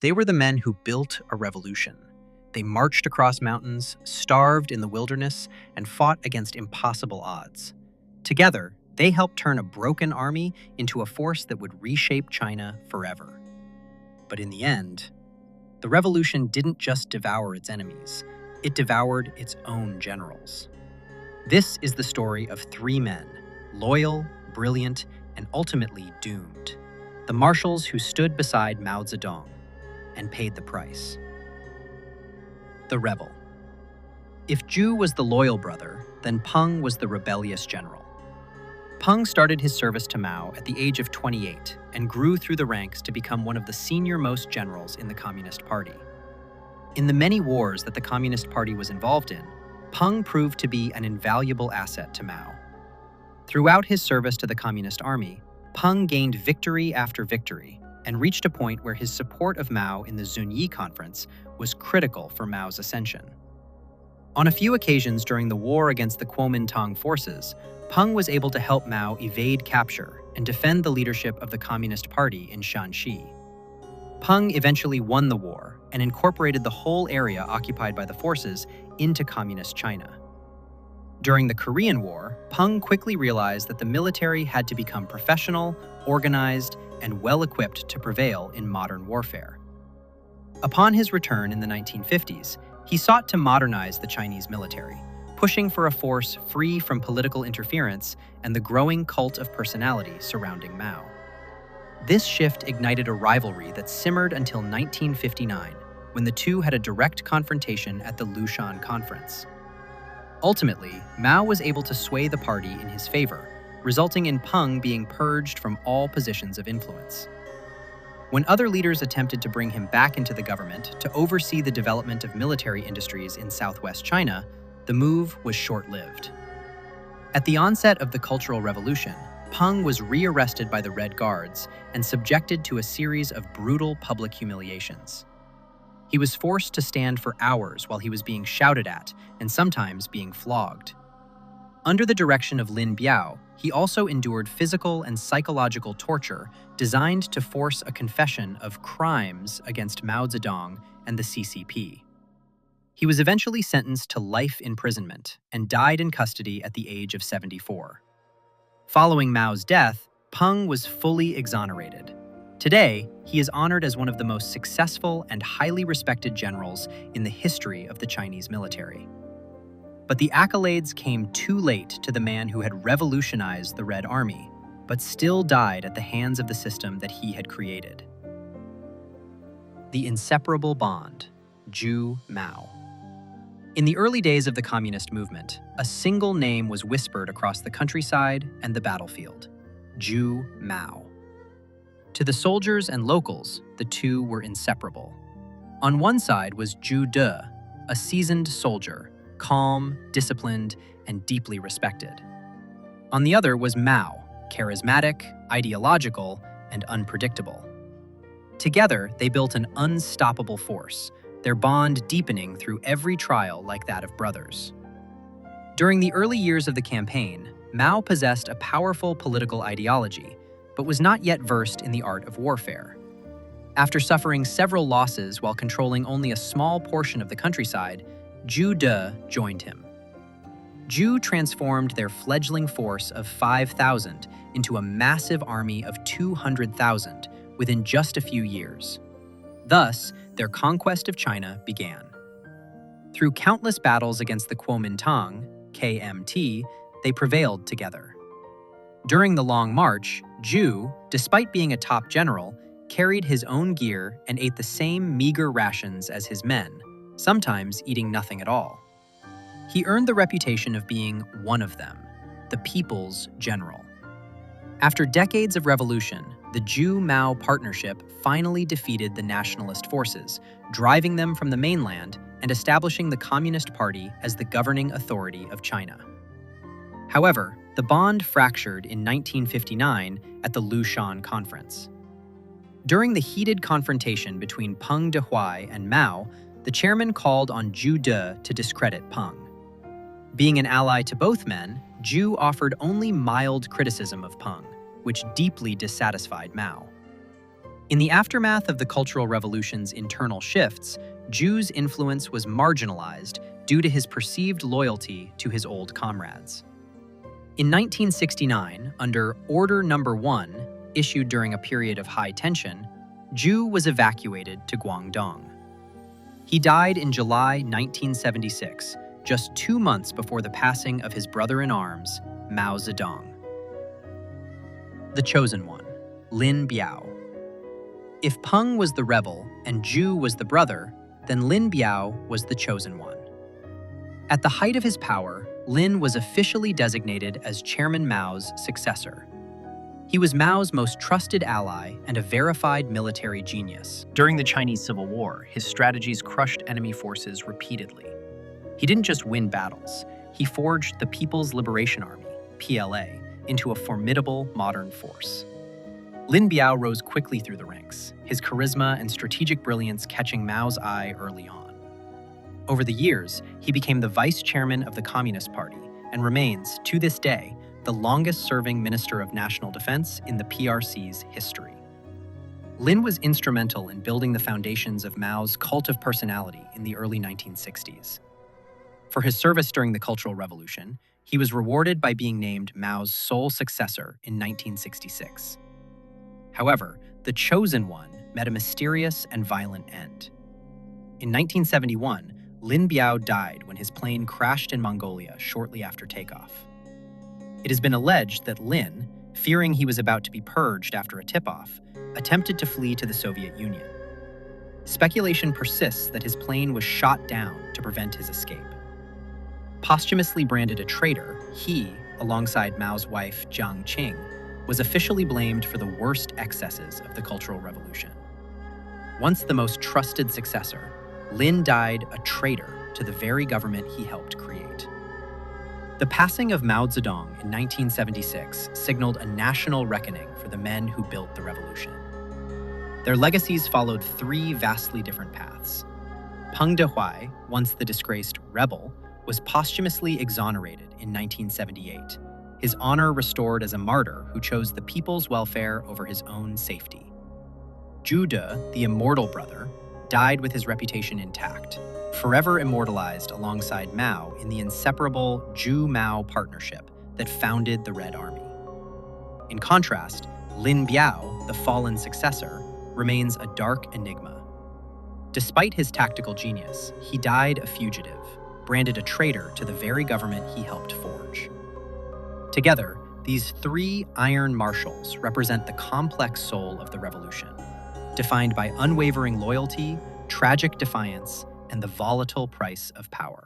They were the men who built a revolution. They marched across mountains, starved in the wilderness, and fought against impossible odds. Together, they helped turn a broken army into a force that would reshape China forever. But in the end, the revolution didn't just devour its enemies, it devoured its own generals. This is the story of three men, loyal, brilliant, and ultimately doomed. The marshals who stood beside Mao Zedong and paid the price. The rebel. If Zhu was the loyal brother, then Peng was the rebellious general. Peng started his service to Mao at the age of 28 and grew through the ranks to become one of the senior-most generals in the Communist Party. In the many wars that the Communist Party was involved in, Peng proved to be an invaluable asset to Mao. Throughout his service to the Communist Army, Peng gained victory after victory and reached a point where his support of Mao in the Zunyi Conference was critical for Mao's ascension. On a few occasions during the war against the Kuomintang forces, Peng was able to help Mao evade capture and defend the leadership of the Communist Party in Shanxi. Peng eventually won the war and incorporated the whole area occupied by the forces into Communist China. During the Korean War, Peng quickly realized that the military had to become professional, organized, and well-equipped to prevail in modern warfare. Upon his return in the 1950s, he sought to modernize the Chinese military, pushing for a force free from political interference and the growing cult of personality surrounding Mao. This shift ignited a rivalry that simmered until 1959, when the two had a direct confrontation at the Lushan Conference. Ultimately, Mao was able to sway the party in his favor, resulting in Peng being purged from all positions of influence. When other leaders attempted to bring him back into the government to oversee the development of military industries in southwest China, the move was short-lived. At the onset of the Cultural Revolution, Peng was rearrested by the Red Guards and subjected to a series of brutal public humiliations. He was forced to stand for hours while he was being shouted at and sometimes being flogged. Under the direction of Lin Biao, he also endured physical and psychological torture designed to force a confession of crimes against Mao Zedong and the CCP. He was eventually sentenced to life imprisonment and died in custody at the age of 74. Following Mao's death, Peng was fully exonerated. Today, he is honored as one of the most successful and highly respected generals in the history of the Chinese military. But the accolades came too late to the man who had revolutionized the Red Army, but still died at the hands of the system that he had created. The inseparable bond, Zhu-Mao. In the early days of the communist movement, a single name was whispered across the countryside and the battlefield: Zhu-Mao. To the soldiers and locals, the two were inseparable. On one side was Zhu De, a seasoned soldier, calm, disciplined, and deeply respected. On the other was Mao, charismatic, ideological, and unpredictable. Together, they built an unstoppable force, their bond deepening through every trial like that of brothers. During the early years of the campaign, Mao possessed a powerful political ideology, but was not yet versed in the art of warfare. After suffering several losses while controlling only a small portion of the countryside, Zhu De joined him. Zhu transformed their fledgling force of 5,000 into a massive army of 200,000 within just a few years. Thus, their conquest of China began. Through countless battles against the Kuomintang, KMT, they prevailed together. During the Long March, Zhu, despite being a top general, carried his own gear and ate the same meager rations as his men, sometimes eating nothing at all. He earned the reputation of being one of them, the people's general. After decades of revolution, the Zhu-Mao partnership finally defeated the nationalist forces, driving them from the mainland and establishing the Communist Party as the governing authority of China. However, the bond fractured in 1959 at the Lushan Conference. During the heated confrontation between Peng Dehuai and Mao, the chairman called on Zhu De to discredit Peng. Being an ally to both men, Zhu offered only mild criticism of Peng, which deeply dissatisfied Mao. In the aftermath of the Cultural Revolution's internal shifts, Zhu's influence was marginalized due to his perceived loyalty to his old comrades. In 1969, under Order Number 1, issued during a period of high tension, Zhu was evacuated to Guangdong. He died in July 1976, just 2 months before the passing of his brother-in-arms, Mao Zedong. The Chosen One, Lin Biao. If Peng was the rebel and Zhu was the brother, then Lin Biao was the Chosen One. At the height of his power, Lin was officially designated as Chairman Mao's successor. He was Mao's most trusted ally and a verified military genius. During the Chinese Civil War, his strategies crushed enemy forces repeatedly. He didn't just win battles, he forged the People's Liberation Army, PLA, into a formidable modern force. Lin Biao rose quickly through the ranks, his charisma and strategic brilliance catching Mao's eye early on. Over the years, he became the vice chairman of the Communist Party and remains, to this day, the longest-serving Minister of National Defense in the PRC's history. Lin was instrumental in building the foundations of Mao's cult of personality in the early 1960s. For his service during the Cultural Revolution, he was rewarded by being named Mao's sole successor in 1966. However, the Chosen One met a mysterious and violent end. In 1971, Lin Biao died when his plane crashed in Mongolia shortly after takeoff. It has been alleged that Lin, fearing he was about to be purged after a tip-off, attempted to flee to the Soviet Union. Speculation persists that his plane was shot down to prevent his escape. Posthumously branded a traitor, he, alongside Mao's wife Jiang Qing, was officially blamed for the worst excesses of the Cultural Revolution. Once the most trusted successor, Lin died a traitor to the very government he helped create. The passing of Mao Zedong in 1976 signaled a national reckoning for the men who built the revolution. Their legacies followed 3 vastly different paths. Peng Dehuai, once the disgraced rebel, was posthumously exonerated in 1978, his honor restored as a martyr who chose the people's welfare over his own safety. Zhu De, the immortal brother, died with his reputation intact, forever immortalized alongside Mao in the inseparable Zhu-Mao partnership that founded the Red Army. In contrast, Lin Biao, the fallen successor, remains a dark enigma. Despite his tactical genius, he died a fugitive, branded a traitor to the very government he helped forge. Together, these 3 iron marshals represent the complex soul of the revolution, defined by unwavering loyalty, tragic defiance, and the volatile price of power.